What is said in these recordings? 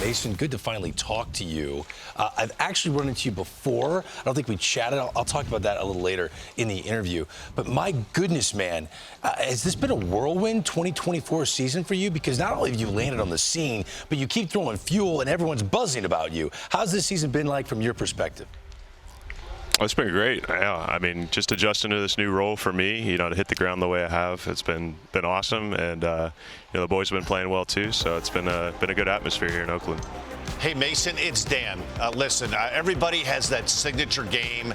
Mason, good to finally talk to you. I've actually run into you before. I don't think we chatted. I'll talk about that a little later in the interview. But my goodness, man, has this been a whirlwind 2024 season for you? Because not only have you landed on the scene, but you keep throwing fuel and everyone's buzzing about you. How's this season been like from your perspective? Oh, it's been great. Yeah, I mean, just adjusting to this new role for me, to hit the ground the way I have, it's been awesome, and the boys have been playing well too. So it's been a good atmosphere here in Oakland. Hey Mason, it's Dan. Listen, everybody has that signature game.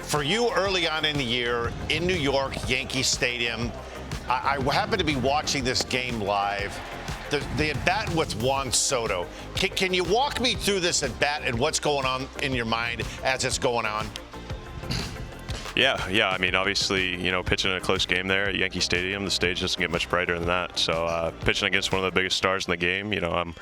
For you, early on in the year in New York, Yankee Stadium, I happened to be watching this game live. The at-bat with Juan Soto. Can you walk me through this at-bat and what's going on in your mind as it's going on? Yeah. I mean, obviously, pitching in a close game there at Yankee Stadium, the stage doesn't get much brighter than that. So pitching against one of the biggest stars in the game, I'm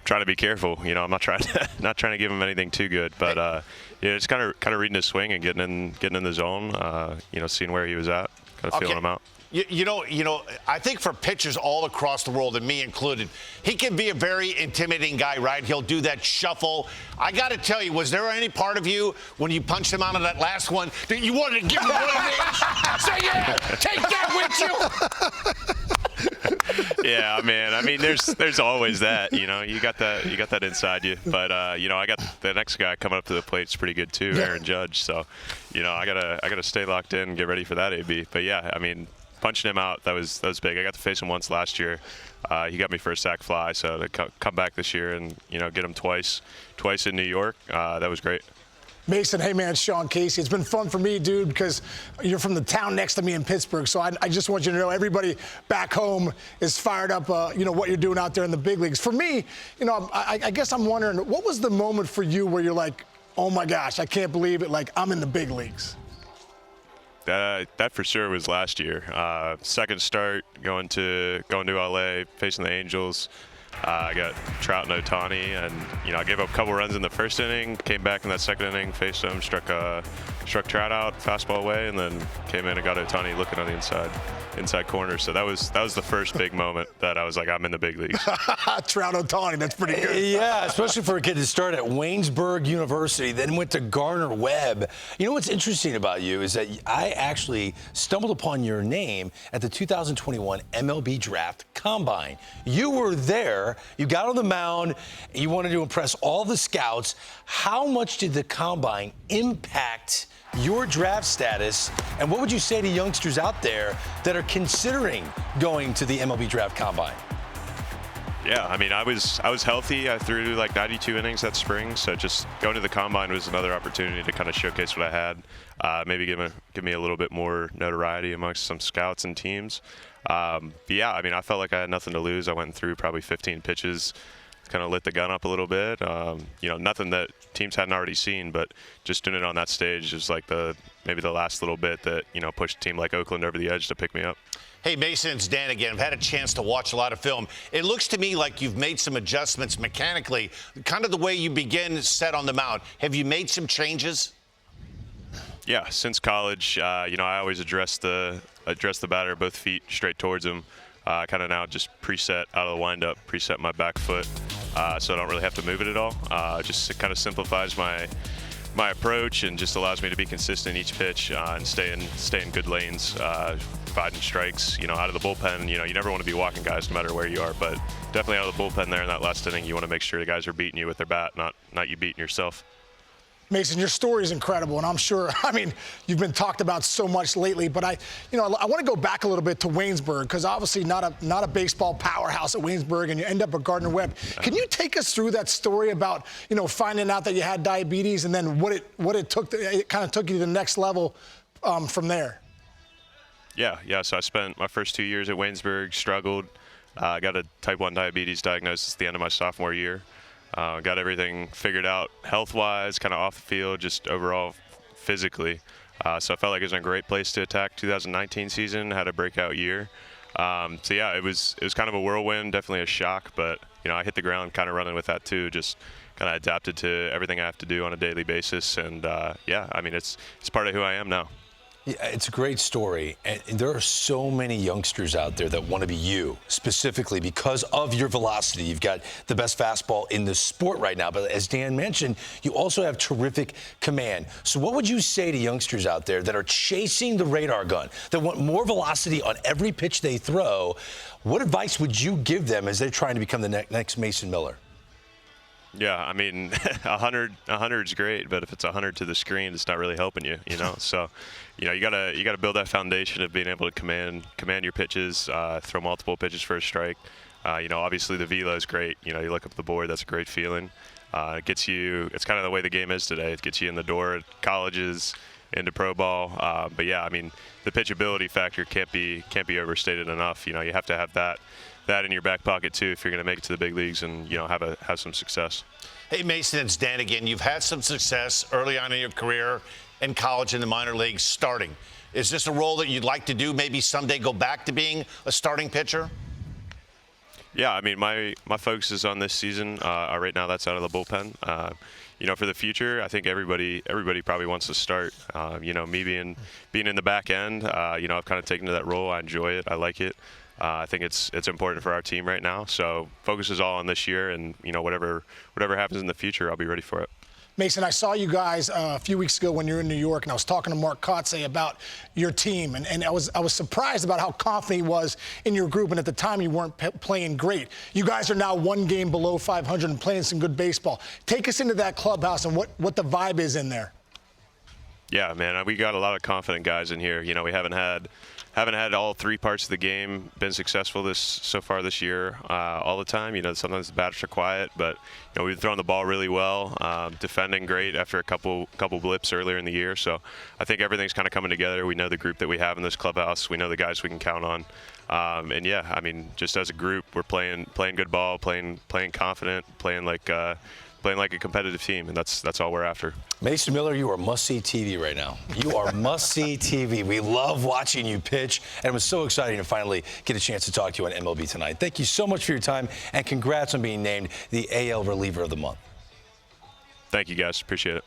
trying to be careful. I'm not trying to give him anything too good, but it's kind of reading his swing and getting in the zone. Seeing where he was at, kind of feeling him out. I think for pitchers all across the world, and me included, he can be a very intimidating guy, right? He'll do that shuffle. I got to tell you, was there any part of you when you punched him out of that last one that you wanted to give him one of these? Say, yeah, take that with you. Yeah, man. I mean, there's always that. You got that inside you. But I got the next guy coming up to the plate is pretty good too, Aaron Judge. So, I gotta stay locked in and get ready for that AB. But yeah, I mean, punching him out, that was big. I got to face him once last year. He got me for a sac fly, so to come back this year and get him twice in New York, that was great. Mason, hey man, it's Sean Casey. It's been fun for me, dude, because you're from the town next to me in Pittsburgh. So I just want you to know everybody back home is fired up, what you're doing out there in the big leagues. For me, I guess I'm wondering, what was the moment for you where you're like, oh my gosh, I can't believe it, like I'm in the big leagues? That for sure was last year. Second start, going to LA, facing the Angels. I got Trout and Ohtani, and I gave up a couple runs in the first inning. Came back in that second inning, faced him, struck Trout out, fastball away, and then came in and got Ohtani looking on the inside corner. So that was the first big moment that I was like, I'm in the big leagues. Trout Ohtani, that's pretty good. Yeah, especially for a kid that started at Waynesburg University, then went to Gardner-Webb. You know what's interesting about you is that I actually stumbled upon your name at the 2021 MLB Draft Combine. You were there. You got on the mound. You wanted to impress all the scouts. How much did the Combine impact your draft status, and what would you say to youngsters out there that are considering going to the MLB Draft Combine? Yeah, I mean, I was healthy. I threw like 92 innings that spring, so just going to the Combine was another opportunity to kind of showcase what I had, maybe give me a little bit more notoriety amongst some scouts and teams. But yeah, I mean, I felt like I had nothing to lose. I went through probably 15 pitches, kind of lit the gun up a little bit. Nothing that teams hadn't already seen, but just doing it on that stage is like maybe the last little bit that pushed a team like Oakland over the edge to pick me up. Hey, Mason, it's Dan again. I've had a chance to watch a lot of film. It looks to me like you've made some adjustments mechanically, kind of the way you begin set on the mound. Have you made some changes? Yeah, since college, I always address the batter, both feet straight towards him. Kind of now just preset out of the windup, preset my back foot, so I don't really have to move it at all. Just kind of simplifies my approach and just allows me to be consistent each pitch and stay in good lanes, providing strikes. Out of the bullpen, you never want to be walking guys no matter where you are, but definitely out of the bullpen there in that last inning, you want to make sure the guys are beating you with their bat, not you beating yourself. Mason, your story is incredible, and I'm sure, you've been talked about so much lately, but I want to go back a little bit to Waynesburg, because obviously not a baseball powerhouse at Waynesburg, and you end up at Gardner-Webb. Can you take us through that story about, finding out that you had diabetes, and then what it took, it kind of took you to the next level from there? Yeah, so I spent my first 2 years at Waynesburg, struggled, got a type 1 diabetes diagnosis at the end of my sophomore year. Got everything figured out health-wise, kind of off the field, just overall physically. So I felt like it was in a great place to attack 2019 season, had a breakout year. So yeah, it was kind of a whirlwind, definitely a shock, but I hit the ground kind of running with that too, just kind of adapted to everything I have to do on a daily basis. And yeah, it's part of who I am now. Yeah, it's a great story, and there are so many youngsters out there that want to be you, specifically because of your velocity. You've got the best fastball in the sport right now, but as Dan mentioned, you also have terrific command. So what would you say to youngsters out there that are chasing the radar gun, that want more velocity on every pitch they throw? What advice would you give them as they're trying to become the next Mason Miller? Yeah, I mean, 100 is great, but if it's 100 to the screen, it's not really helping you, you know. So, you know, you gotta build that foundation of being able to command your pitches, throw multiple pitches for a strike. You know, obviously the velo is great. You know, you look up the board, that's a great feeling. It gets you. It's kind of the way the game is today. It gets you in the door at colleges, into pro ball. But yeah, I mean, the pitchability factor can't be overstated enough. You know, you have to have that in your back pocket too if you're going to make it to the big leagues and, you know, have some success. Hey, Mason, it's Dan again. You've had some success early on in your career in college, in the minor leagues, starting. Is this a role that you'd like to do, maybe someday go back to being a starting pitcher? Yeah, I mean, my focus is on this season. Right now, that's out of the bullpen. You know, for the future, I think everybody probably wants to start. You know, me being in the back end, you know, I've kind of taken to that role. I enjoy it. I like it. I think it's important for our team right now. So focus is all on this year, and you know, whatever happens in the future, I'll be ready for it. Mason, I saw you guys a few weeks ago when you were in New York, and I was talking to Mark Kotze about your team, and I was surprised about how confident he was in your group, and at the time you weren't playing great. You guys are now one game below 500 and playing some good baseball. Take us into that clubhouse and what the vibe is in there. Yeah, man, we got a lot of confident guys in here. You know, we haven't had all three parts of the game been successful so far this year all the time. You know, sometimes the batters are quiet, but you know, we've thrown the ball really well, defending great after a couple blips earlier in the year. So I think everything's kind of coming together. We know the group that we have in this clubhouse. We know the guys we can count on. And yeah, I mean, just as a group, we're playing good ball, playing confident, playing like a competitive team, and that's all we're after. Mason Miller, you are must-see TV right now. You are must-see TV. We love watching you pitch, and it was so exciting to finally get a chance to talk to you on MLB Tonight. Thank you so much for your time, and congrats on being named the AL Reliever of the Month. Thank you, guys. Appreciate it.